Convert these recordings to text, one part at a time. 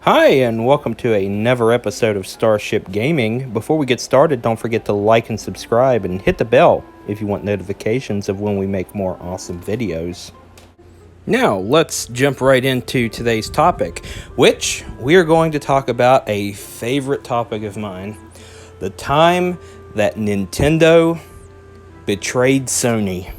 Hi, and welcome to another episode of Starship Gaming. Before we get started, don't forget to like and subscribe and hit the bell if you want notifications of when we make more awesome videos. Now, let's jump right into today's topic, which we are going to talk about a favorite topic of mine, the time that Nintendo betrayed Sony.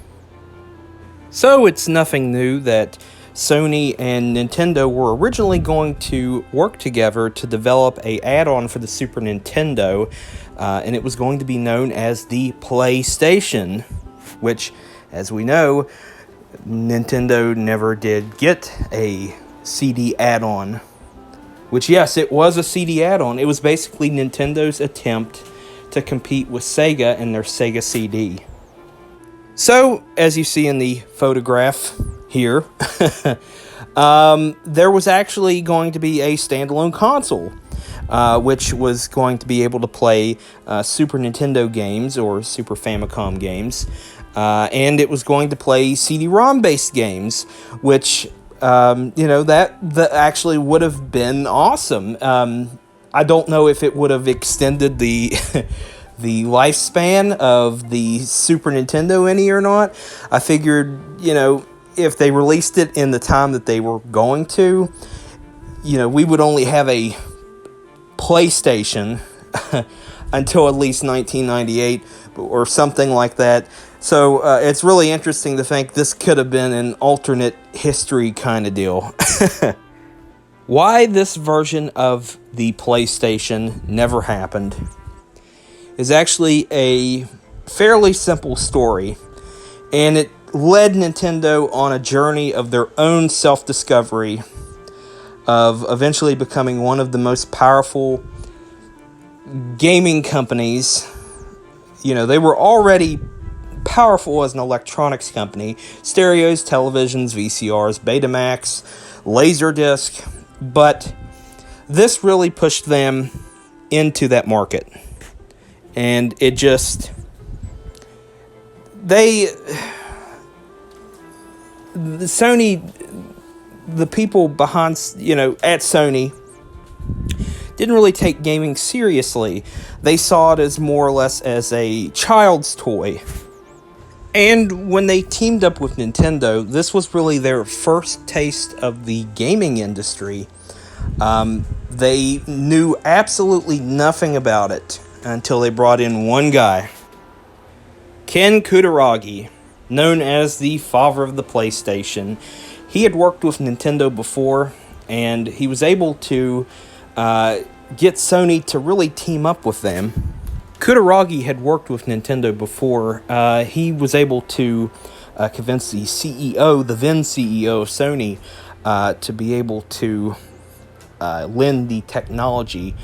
So it's nothing new that Sony and Nintendo were originally going to work together to develop an add-on for the Super Nintendo, and it was going to be known as the PlayStation, which, as we know, Nintendo never did get a CD add-on. Which, yes, it was a CD add-on. It was basically Nintendo's attempt to compete with Sega and their Sega CD. So, as you see in the photograph here, there was actually going to be a standalone console, which was going to be able to play Super Nintendo games or Super Famicom games, and it was going to play CD-ROM based games, which that actually would have been awesome. I don't know if it would have extended the the lifespan of the Super Nintendo any or not. I figured, if they released it in the time that they were going to, we would only have a PlayStation until at least 1998 or something like that. So it's really interesting to think this could have been an alternate history kind of deal. Why this version of the PlayStation never happened is actually a fairly simple story, and it led Nintendo on a journey of their own self-discovery of eventually becoming one of the most powerful gaming companies. They were already powerful as an electronics company: stereos, televisions, VCRs, Betamax, Laserdisc, but this really pushed them into that market. And it just... the people behind, at Sony didn't really take gaming seriously. They saw it as more or less as a child's toy. And when they teamed up with Nintendo, this was really their first taste of the gaming industry. They knew absolutely nothing about it until they brought in one guy, Ken Kutaragi, known as the father of the PlayStation. He had worked with Nintendo before, and he was able to get Sony to really team up with them. Kutaragi had worked with Nintendo before. He was able to convince the CEO, the then CEO of Sony, to be able to lend the technology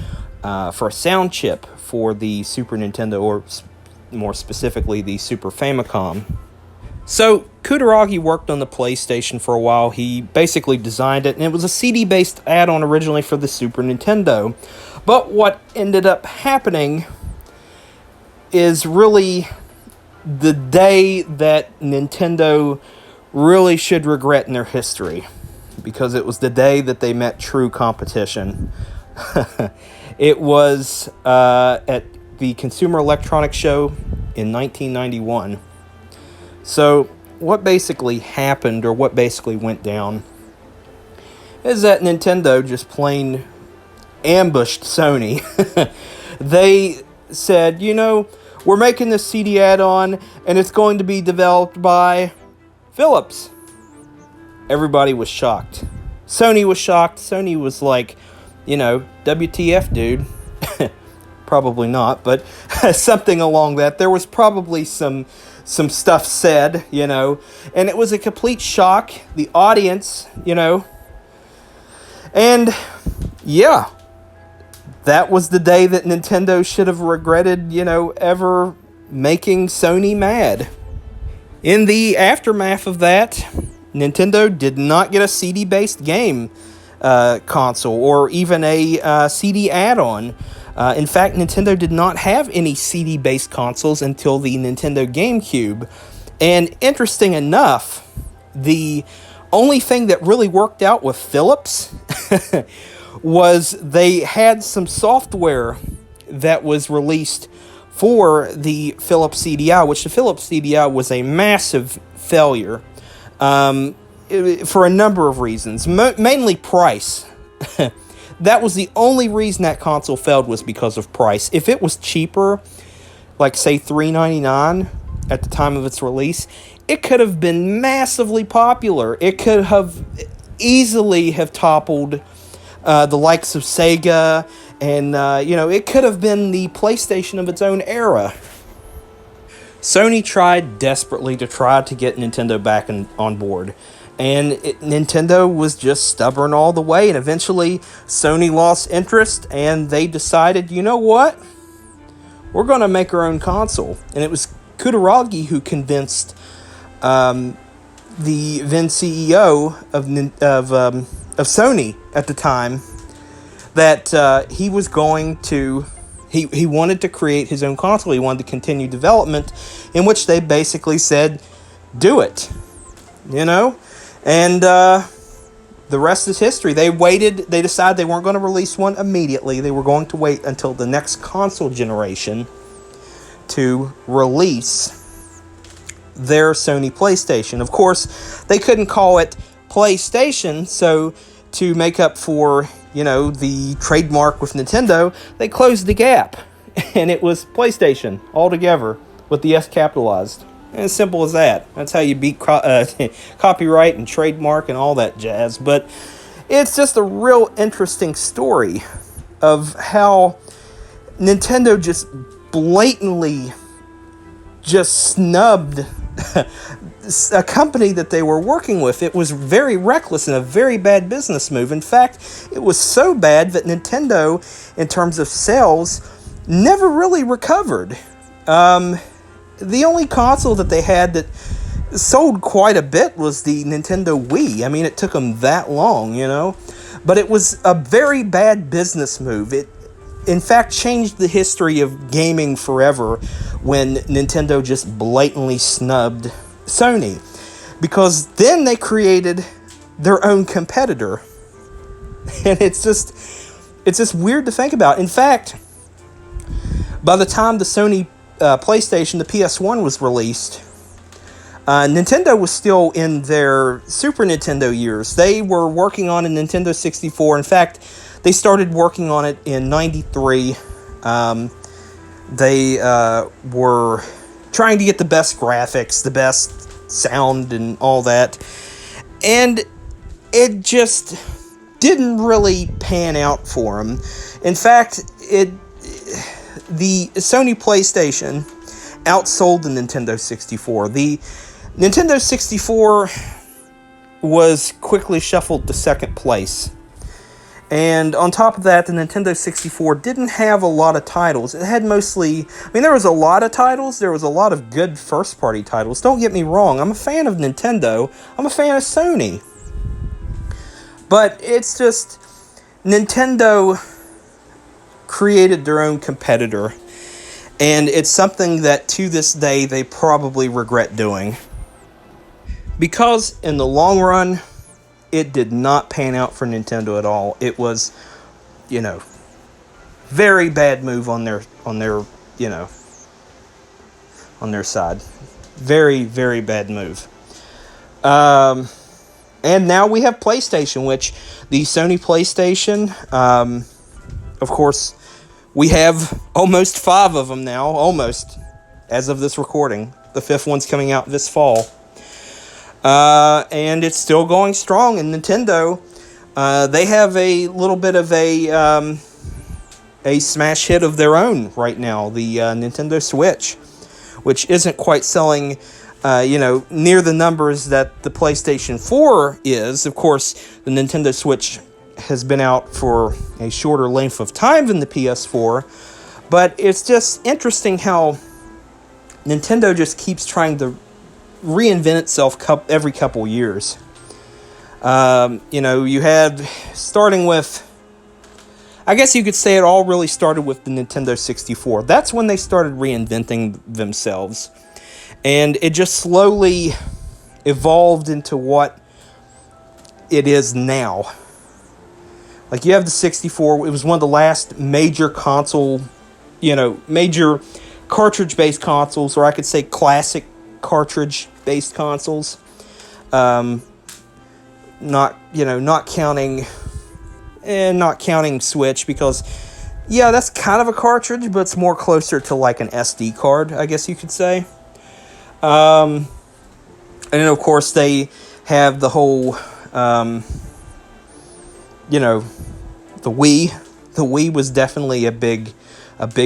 for a sound chip for the Super Nintendo, or more specifically, the Super Famicom. So, Kutaragi worked on the PlayStation for a while. He basically designed it, and it was a CD-based add-on originally for the Super Nintendo. But what ended up happening is really the day that Nintendo really should regret in their history, because it was the day that they met true competition. It was at the Consumer Electronics Show in 1991. So, what basically happened, or what basically went down, is that Nintendo just plain ambushed Sony. They said, we're making this CD add-on, and it's going to be developed by Philips. Everybody was shocked. Sony was shocked. Sony was like, WTF, dude. Probably not, but something along that. There was probably some stuff said, and it was a complete shock. The audience, and yeah, that was the day that Nintendo should have regretted, ever making Sony mad. In the aftermath of that, Nintendo did not get a CD-based game console, or even a CD add-on. In fact, Nintendo did not have any CD-based consoles until the Nintendo GameCube. And interesting enough, the only thing that really worked out with Philips was they had some software that was released for the Philips CDI, which the Philips CDI was a massive failure for a number of reasons, mainly price. That was the only reason that console failed, was because of price. If it was cheaper, like say $399 at the time of its release, it could have been massively popular. It could have easily have toppled the likes of Sega, and it could have been the PlayStation of its own era. Sony tried desperately to get Nintendo back on board, and Nintendo was just stubborn all the way, and eventually Sony lost interest, and they decided, you know what? We're going to make our own console. And it was Kutaragi who convinced the then CEO of Sony at the time that he was going to... He wanted to create his own console. He wanted to continue development, in which they basically said, do it. And the rest is history. They waited. They decided they weren't going to release one immediately. They were going to wait until the next console generation to release their Sony PlayStation. Of course, they couldn't call it PlayStation, so to make up for, the trademark with Nintendo, they closed the gap, and it was PlayStation altogether with the S capitalized. And as simple as that. That's how you beat copyright and trademark and all that jazz. But it's just a real interesting story of how Nintendo just blatantly just snubbed a company that they were working with. It was very reckless and a very bad business move. In fact, it was so bad that Nintendo, in terms of sales, never really recovered. The only console that they had that sold quite a bit was the Nintendo Wii. I mean, it took them that long, But it was a very bad business move. It, in fact, changed the history of gaming forever when Nintendo just blatantly snubbed Sony. Because then they created their own competitor. And it's just weird to think about. In fact, by the time the Sony PlayStation, the PS1, was released, Nintendo was still in their Super Nintendo years. They were working on a Nintendo 64. In fact, they started working on it in 93. They were trying to get the best graphics, the best sound, and all that. And it just didn't really pan out for them. In fact, the Sony PlayStation outsold the Nintendo 64. The Nintendo 64 was quickly shuffled to second place. And on top of that, the Nintendo 64 didn't have a lot of titles. It had mostly... there was a lot of titles. There was a lot of good first-party titles. Don't get me wrong. I'm a fan of Nintendo. I'm a fan of Sony. But it's just... Nintendo created their own competitor, and it's something that to this day they probably regret doing, because in the long run it did not pan out for Nintendo at all. It was, very bad move on their side. Very, very bad move. And now we have PlayStation, which the Sony PlayStation, of course, we have almost 5 of them now, almost, as of this recording. The 5th one's coming out this fall. And it's still going strong. And Nintendo, they have a little bit of a smash hit of their own right now, the Nintendo Switch, which isn't quite selling, near the numbers that the PlayStation 4 is. Of course, the Nintendo Switch has been out for a shorter length of time than the PS4, but it's just interesting how Nintendo just keeps trying to reinvent itself every couple years. You had, starting with, I guess you could say it all really started with the Nintendo 64. That's when they started reinventing themselves, and it just slowly evolved into what it is now, Like, you have the 64. It was one of the last major console, major cartridge-based consoles, or I could say classic cartridge-based consoles. Not counting Switch, because, yeah, that's kind of a cartridge, but it's more closer to like an SD card, I guess you could say. And then, of course, they have the whole, the Wii. The Wii was definitely a big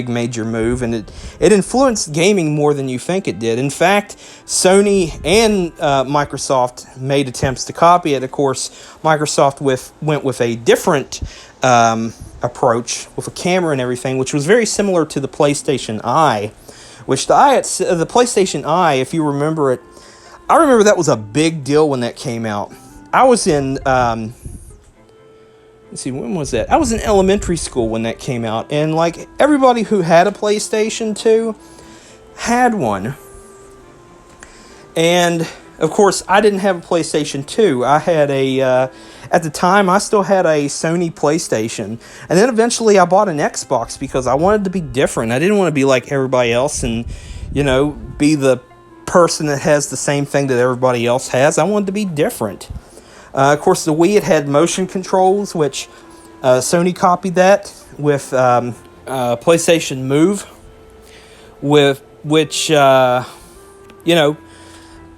major move, and it influenced gaming more than you think it did. In fact, Sony and Microsoft made attempts to copy it. Of course, Microsoft went with a different approach with a camera and everything, which was very similar to the PlayStation Eye, which the PlayStation Eye, if you remember it, I remember that was a big deal when that came out. I was in, let's see, when was that? I was in elementary school when that came out, and like everybody who had a PlayStation 2 had one. And of course, I didn't have a PlayStation 2. I had at the time, I still had a Sony PlayStation. And then eventually I bought an Xbox because I wanted to be different. I didn't want to be like everybody else and, be the person that has the same thing that everybody else has. I wanted to be different. Of course, the Wii, it had motion controls, which Sony copied that with PlayStation Move, which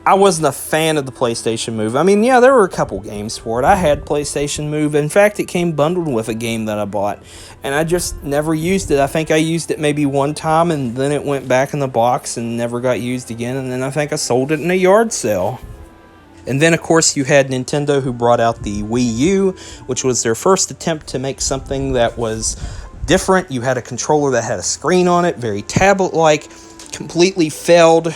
I wasn't a fan of the PlayStation Move. I mean, yeah, there were a couple games for it. I had PlayStation Move. In fact, it came bundled with a game that I bought, and I just never used it. I think I used it maybe one time, and then it went back in the box and never got used again, and then I think I sold it in a yard sale. And then, of course, you had Nintendo, who brought out the Wii U, which was their first attempt to make something that was different. You had a controller that had a screen on it, very tablet-like, completely failed.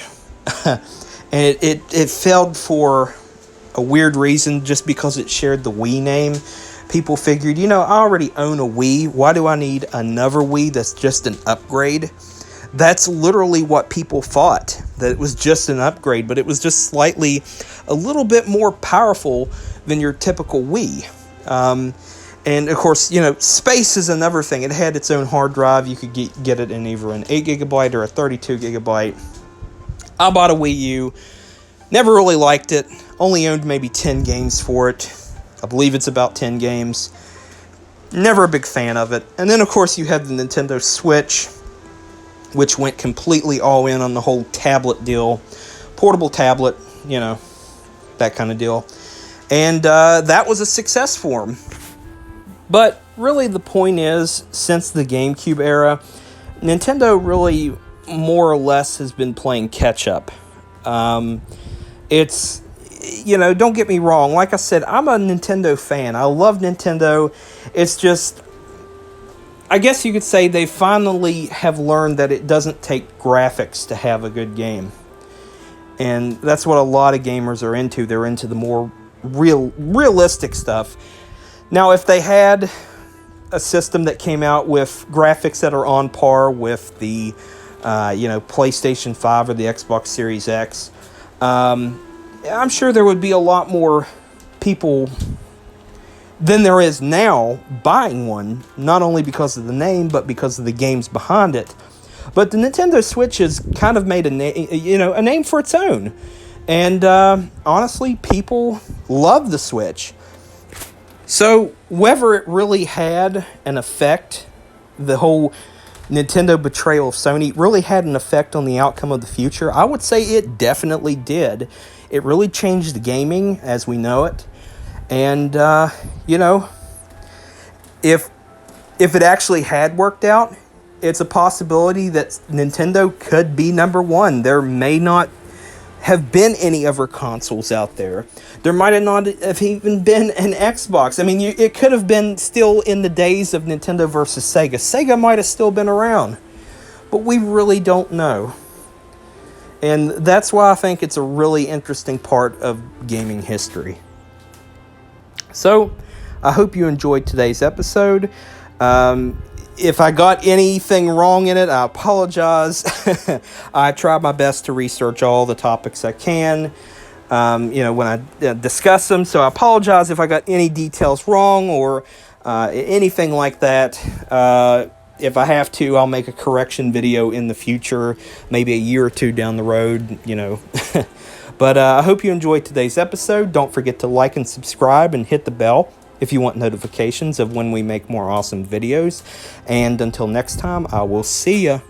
And it failed for a weird reason, just because it shared the Wii name. People figured, I already own a Wii. Why do I need another Wii that's just an upgrade? That's literally what people thought, that it was just an upgrade, but it was just a little bit more powerful than your typical Wii. And of course, space is another thing. It had its own hard drive. You could get it in either an 8GB or a 32GB. I bought a Wii U, never really liked it, only owned maybe 10 games for it. I believe it's about 10 games. Never a big fan of it. And then, of course, you have the Nintendo Switch, which went completely all in on the whole tablet deal. Portable tablet, that kind of deal. And that was a success for them. But really the point is, since the GameCube era, Nintendo really more or less has been playing catch up. It's, don't get me wrong. Like I said, I'm a Nintendo fan. I love Nintendo. It's just, I guess you could say they finally have learned that it doesn't take graphics to have a good game. And that's what a lot of gamers are into. They're into the more realistic stuff. Now, if they had a system that came out with graphics that are on par with the PlayStation 5 or the Xbox Series X, I'm sure there would be a lot more people than there is now buying one, not only because of the name, but because of the games behind it. But the Nintendo Switch has kind of made a name for its own. And honestly, people love the Switch. So whether it really had an effect, the whole Nintendo betrayal of Sony really had an effect on the outcome of the future, I would say it definitely did. It really changed the gaming as we know it. And, if it actually had worked out, it's a possibility that Nintendo could be number one. There may not have been any other consoles out there. There might have not have even been an Xbox. I mean, it could have been still in the days of Nintendo versus Sega. Sega might have still been around, but we really don't know. And that's why I think it's a really interesting part of gaming history. So, I hope you enjoyed today's episode. If I got anything wrong in it, I apologize. I try my best to research all the topics I can, when I discuss them. So I apologize if I got any details wrong or anything like that. If I have to, I'll make a correction video in the future, maybe a year or two down the road, you know. But I hope you enjoyed today's episode. Don't forget to like and subscribe and hit the bell if you want notifications of when we make more awesome videos. And until next time, I will see ya.